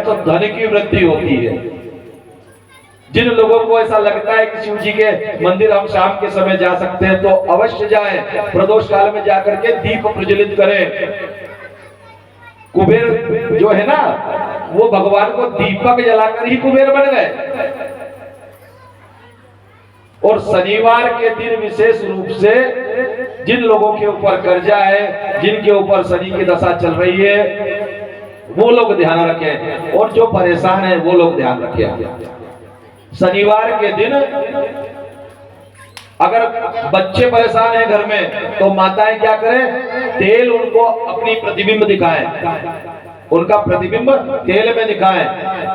में तो धन की वृद्धि होती है। जिन लोगों को ऐसा लगता है कि शिव जी के मंदिर हम शाम के समय जा सकते हैं, तो अवश्य जाएं। प्रदोष काल में जाकर के दीप प्रज्वलित करें। कुबेर जो है ना, वो भगवान को दीपक जलाकर ही कुबेर बन गए। और शनिवार के दिन विशेष रूप से जिन लोगों के ऊपर कर्जा है, जिनके ऊपर शनि की दशा चल रही है, वो लोग ध्यान रखें। और जो परेशान है वो लोग ध्यान रखें। शनिवार के दिन अगर बच्चे परेशान हैं घर में, तो माताएं क्या करें, तेल उनको अपनी प्रतिबिंब दिखाएं, उनका प्रतिबिंब तेल में दिखाएं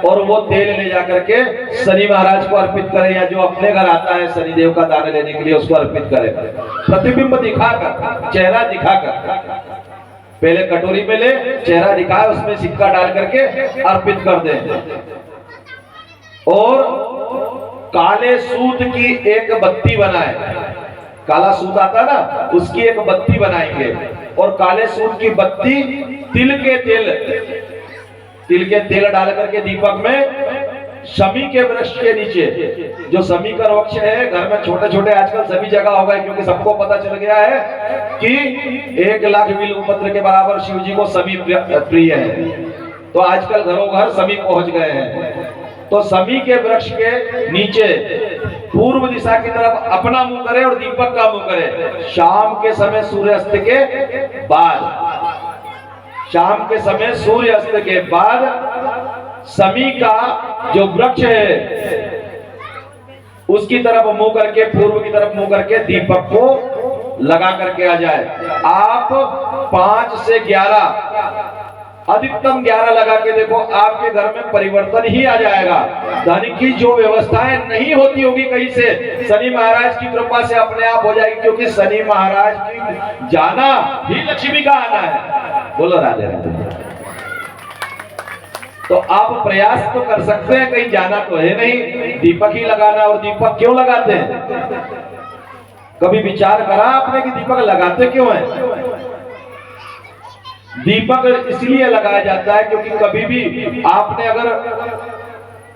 और वो तेल ले जाकर के शनि महाराज को अर्पित करें, या जो अपने घर आता है शनिदेव का दान लेने के लिए उसको अर्पित करें। प्रतिबिंब दिखाकर, चेहरा दिखाकर, पहले कटोरी में ले, चेहरा दिखाए, उसमें सिक्का डाल करके अर्पित कर दें। और काले सूत की एक बत्ती बनाए, काला सूत आता ना, उसकी एक बत्ती बनाएंगे। और काले सूत की बत्ती तिल के तेल डाल करके दीपक में शमी के वृक्ष के नीचे, जो शमी का वृक्ष है, घर में छोटे छोटे आजकल सभी जगह हो गए, क्योंकि सबको पता चल गया है कि 1,00,000 बिल्व पत्र के बराबर शिव जी को शमी प्रिय है। तो आजकल घरों घर शमी पहुंच गए हैं। तो शमी के वृक्ष के नीचे पूर्व दिशा की तरफ अपना मुंह करे और दीपक का मुंह करे। शाम के समय सूर्यास्त के बाद, शाम के समय सूर्यास्त के बाद शमी का जो वृक्ष है उसकी तरफ मुंह करके, पूर्व की तरफ मुंह करके दीपक को लगा करके आ जाए। आप 5 से 11, अधिकतम 11 लगा के देखो, आपके घर में परिवर्तन ही आ जाएगा। धन की जो व्यवस्थाएं नहीं होती होगी कहीं से, शनि महाराज की कृपा से अपने आप हो जाएगी, क्योंकि शनि महाराज की जाना ही लक्ष्मी का आना है। बोलो राधे राधे। तो आप प्रयास तो कर सकते हैं, कहीं जाना तो है नहीं, दीपक ही लगाना। और दीपक क्यों लगाते हैं, कभी विचार करा आपने कि दीपक लगाते क्यों हैं? दीपक इसलिए लगाया जाता है क्योंकि कभी भी आपने अगर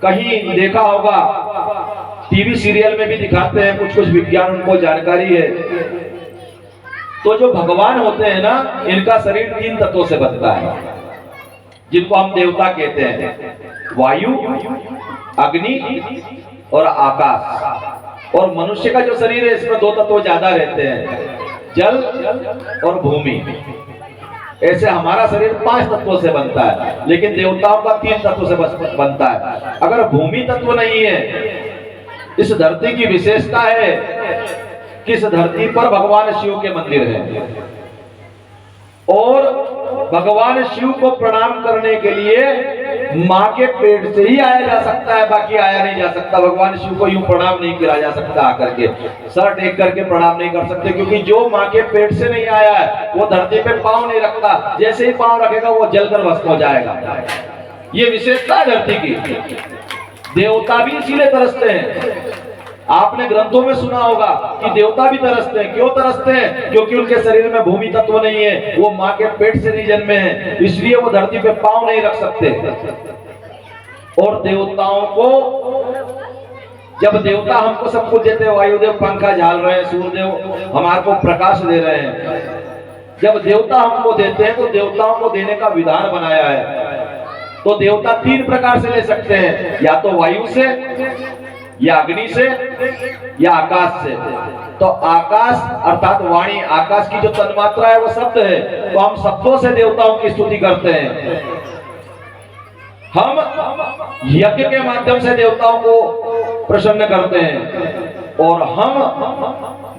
कहीं देखा होगा, टीवी सीरियल में भी दिखाते हैं, कुछ कुछ विज्ञान उनको जानकारी है, तो जो भगवान होते हैं ना, इनका शरीर 3 तत्वों से बनता है, जिनको हम देवता कहते हैं। वायु, अग्नि और आकाश। और मनुष्य का जो शरीर है, इसमें 2 तत्व ज्यादा रहते हैं, जल और भूमि। ऐसे हमारा शरीर 5 तत्वों से बनता है, लेकिन देवताओं का 3 तत्वों से बनता है। अगर भूमि तत्व नहीं है, इस धरती की विशेषता है कि इस धरती पर भगवान शिव के मंदिर है, और भगवान शिव को प्रणाम करने के लिए माँ के पेट से ही आया जा सकता है, बाकी आया नहीं जा सकता। भगवान शिव को यूं प्रणाम नहीं किया जा सकता, आकर के सर टेक करके प्रणाम नहीं कर सकते, क्योंकि जो माँ के पेट से नहीं आया है वो धरती पे पांव नहीं रखता। जैसे ही पांव रखेगा वो जलकर भस्म हो जाएगा। ये विशेषता है धरती की। देवता भी इसीलिए तरसते हैं। आपने ग्रंथों में सुना होगा कि देवता भी तरसते हैं। क्यों तरसते हैं? क्योंकि उनके शरीर में भूमि तत्व नहीं है, वो माँ के पेट से नहीं जन्मे हैं, इसलिए वो धरती पे पांव नहीं रख सकते। और देवताओं को, जब देवता हमको सब कुछ देते हैं, वायुदेव पंखा झाल रहे हैं, सूर्यदेव हमारे को प्रकाश दे रहे हैं, जब देवता हमको देते हैं तो देवताओं को देने का विधान बनाया है। तो देवता 3 प्रकार से ले सकते हैं, या तो वायु से, या अग्नि से, या आकाश से। तो आकाश अर्थात वाणी, आकाश की जो तन्मात्रा है वो शब्द है, तो हम शब्दों से देवताओं की स्तुति करते हैं। हम यज्ञ के माध्यम से देवताओं को प्रसन्न करते हैं, और हम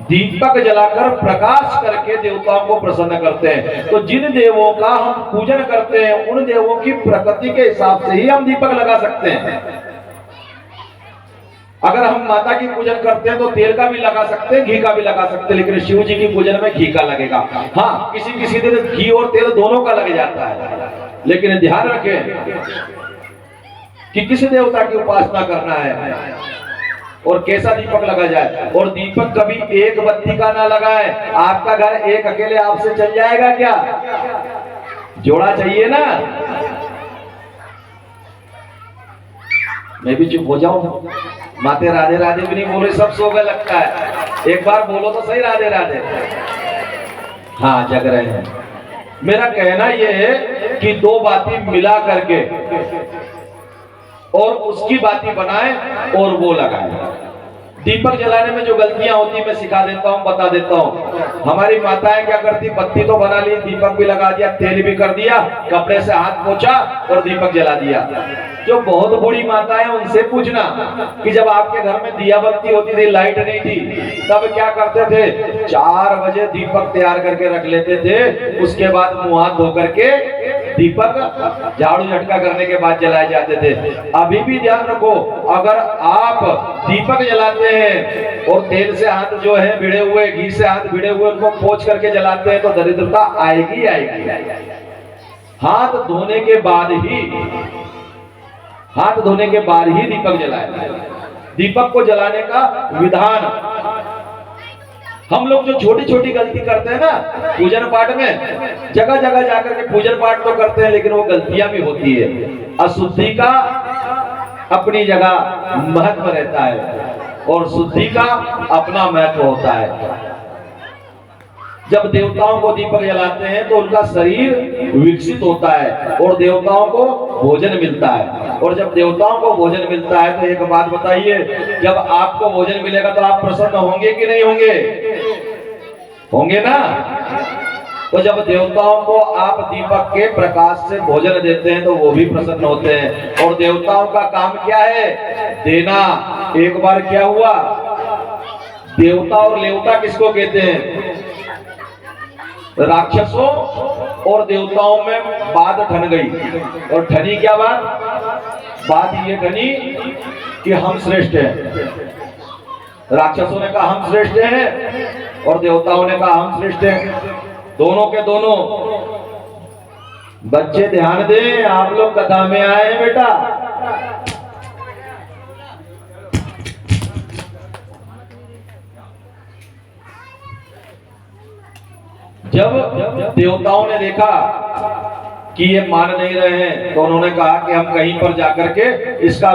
दीपक जलाकर प्रकाश करके देवताओं को प्रसन्न करते हैं। तो जिन देवों का हम पूजन करते हैं, उन देवों की प्रकृति के हिसाब से ही हम दीपक लगा सकते हैं। अगर हम माता की पूजन करते हैं तो तेल का भी लगा सकते हैं, घी का भी लगा सकते हैं, लेकिन शिव जी की पूजन में घी का लगेगा। हाँ, किसी किसी दिन घी और तेल दोनों का लग जाता है, लेकिन ध्यान रखें कि किस देवता की उपासना करना है और कैसा दीपक लगा जाए। और दीपक कभी एक बत्ती का ना लगाए। आपका घर एक अकेले आपसे चल जाएगा क्या? जोड़ा चाहिए ना। मैं भी चुप हो जाऊं? माते राधे राधे भी नहीं बोले, सब सो गए लगता है। एक बार बोलो तो सही राधे राधे। हाँ, जग रहे हैं। मेरा कहना यह है कि दो बातें मिला करके और उसकी बातें बनाए और वो लगाए। दीपक जलाने में जो गलतियां होती मैं सिखा देता हूं, बता देता हूं। हमारी माताएं क्या करती, बत्ती तो बना ली, दीपक भी लगा दिया, तेल भी कर दिया, कपड़े से हाथ पोंछा और दीपक जला दिया। जो बहुत बूढ़ी माताएं उनसे पूछना कि जब आपके घर में दिया बत्ती होती थी, लाइट नहीं थी, तब क्या करते थे? 4 बजे दीपक तैयार करके रख लेते थे, उसके बाद मुंह हाथ धो करके दीपक झाड़ू झटका करने के बाद जलाए जाते थे। अभी भी ध्यान रखो, अगर आप दीपक जलाते हैं और तेल से हाथ जो है भिड़े हुए, घी से हाथ भिड़े हुए, उनको पोंछ करके जलाते हैं तो दरिद्रता आएगी आएगी। हाथ धोने के बाद ही दीपक जलाए। दीपक को जलाने का विधान, हम लोग जो छोटी छोटी गलती करते हैं ना पूजन पाठ में, जगह जगह जाकर के पूजन पाठ तो करते हैं, लेकिन वो गलतियां भी होती है। अशुद्धि का अपनी जगह महत्व रहता है और शुद्धि का अपना महत्व होता है। जब देवताओं को दीपक जलाते हैं तो उनका शरीर विकसित होता है और देवताओं को भोजन मिलता है। और जब देवताओं को भोजन मिलता है तो एक बात बताइए, जब आपको भोजन मिलेगा तो आप प्रसन्न होंगे कि नहीं होंगे? होंगे ना? तो जब देवताओं को आप दीपक के प्रकाश से भोजन देते हैं तो वो भी प्रसन्न होते हैं। और देवताओं का काम क्या है? देना। एक बार क्या हुआ, देवता और लेवता किसको कहते हैं? राक्षसों और देवताओं में बात ठन गई। और ठनी क्या बात? बात ये ठनी कि हम श्रेष्ठ हैं। राक्षसों ने कहा हम श्रेष्ठ हैं और देवताओं ने कहा हम श्रेष्ठ हैं। दोनों के दोनों। बच्चे ध्यान दें, आप लोग कथा में आए हैं बेटा। जब देवताओं ने देखा कि ये मान नहीं रहे हैं तो उन्होंने कहा कि हम कहीं पर जाकर के इसका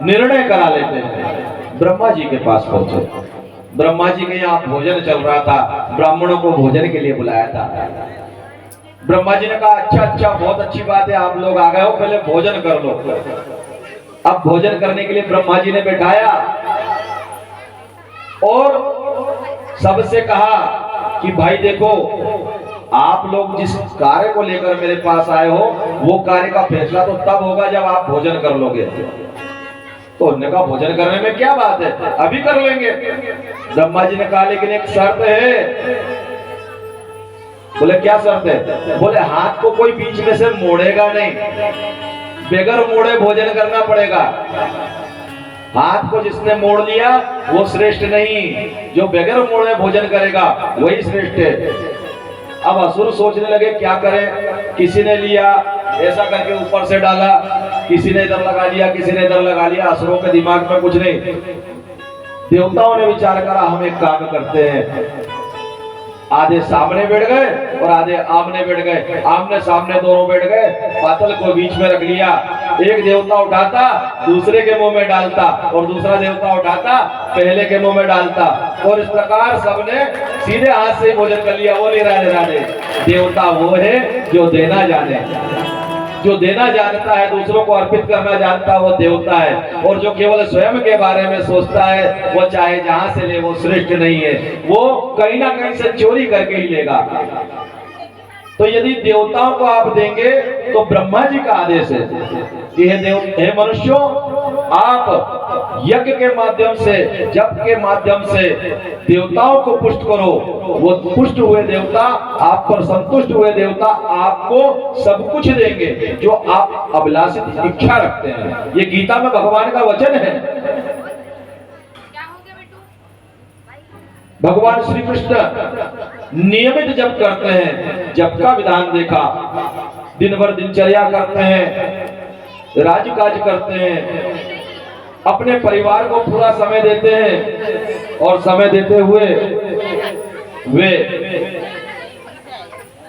निर्णय करा लेते हैं। ब्रह्मा जी के पास पहुंचे। ब्रह्मा जी के यहाँ भोजन चल रहा था, ब्राह्मणों को भोजन के लिए बुलाया था। ब्रह्मा जी ने कहा अच्छा, बहुत अच्छी बात है, आप लोग आ गए हो, पहले भोजन कर लो। अब भोजन करने के लिए ब्रह्मा जी ने बैठाया और सबसे कहा कि भाई देखो, आप लोग जिस कार्य को लेकर मेरे पास आए हो वो कार्य का फैसला तो तब होगा जब आप भोजन कर लोगे। तो उन्होंने कहा भोजन करने में क्या बात है, अभी कर लेंगे। ब्रह्मा जी ने कहा लेकिन एक शर्त है। बोले क्या शर्त है? बोले हाथ को कोई बीच में से मोड़ेगा नहीं, बगैर मोड़े भोजन करना पड़ेगा। हाथ को जिसने मोड़ लिया वो श्रेष्ठ नहीं, जो बगैर मोड़े भोजन करेगा वही श्रेष्ठ है। अब असुर सोचने लगे क्या करें। किसी ने लिया ऐसा करके ऊपर से डाला, किसी ने इधर लगा लिया, किसी ने इधर लगा लिया। असुरों के दिमाग में कुछ नहीं। देवताओं ने विचार करा हम एक काम करते हैं, आधे सामने बैठ गए और आधे आमने बैठ गए। आमने सामने दोनों बैठ गए, पातल को बीच में रख लिया। एक देवता उठाता दूसरे के मुंह में डालता और दूसरा देवता उठाता पहले के मुंह में डालता। और इस प्रकार सबने सीधे हाथ से भोजन कर लिया। वो नहीं राधे राधे। देवता वो है जो देना जाने, जो देना जानता है, दूसरों को अर्पित करना जानता है, वो देवता है। और जो केवल स्वयं के बारे में सोचता है वो चाहे जहां से ले वो श्रेष्ठ नहीं है, वो कहीं ना कहीं से चोरी करके ही लेगा। तो यदि देवताओं को आप देंगे तो ब्रह्मा जी का आदेश है कि हे मनुष्यों, आप यज्ञ के माध्यम से, जप के माध्यम से देवताओं को पुष्ट करो। वो पुष्ट हुए देवता, आप पर संतुष्ट हुए देवता आपको सब कुछ देंगे जो आप अभिलाषित इच्छा रखते हैं। ये गीता में भगवान का वचन है। भगवान श्री कृष्ण नियमित जप करते हैं। जप का विधान देखा, दिन भर दिनचर्या करते हैं, राजकाज करते हैं, अपने परिवार को पूरा समय देते हैं और समय देते हुए वे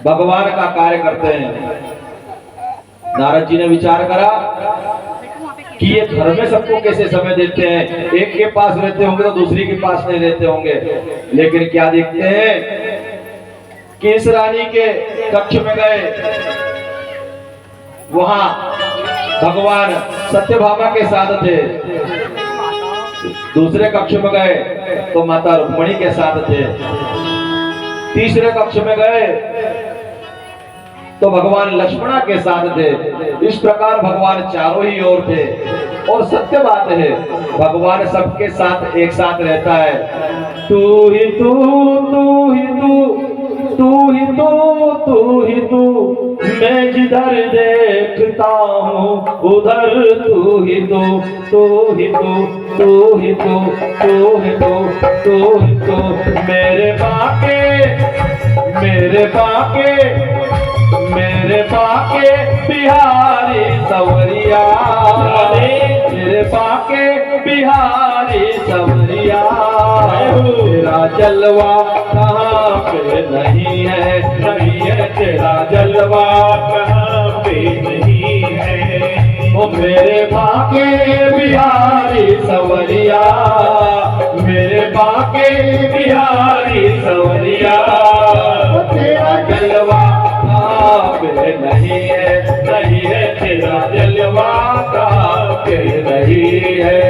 भगवान का कार्य करते हैं। नारद जी ने विचार करा कि ये घर में सबको कैसे समय देते हैं, एक के पास रहते होंगे तो दूसरी के पास नहीं रहते होंगे। लेकिन क्या देखते हैं कि इस रानी के कक्ष में गए, वहां भगवान सत्यभामा के साथ थे। दूसरे कक्ष में गए तो माता रुक्मणी के साथ थे। तीसरे कक्ष में गए तो भगवान लक्ष्मणा के साथ थे। इस प्रकार भगवान चारों ही ओर थे। और सत्य बात है, भगवान सबके साथ एक साथ रहता है। तू ही तू, तू ही तू, तू ही तू, तू ही तू, मैं जिधर देखता हूँ उधर तू ही तू, तू ही तू, तू ही तू, तू ही तू, तू ही तू, मेरे बाके, मेरे बाके, मेरे बाके बिहारी सवरिया, मेरे बाके बिहारी सवरिया, तेरा जलवा कहाँ पे नहीं है, नहीं है तेरा जलवा कहाँ पे नहीं है। ओ मेरे बाके बिहारी सवरिया, मेरे बाके बिहारी सवरिया, तेरा जलवा नहीं है, नहीं है तेरा जलवा का नहीं है।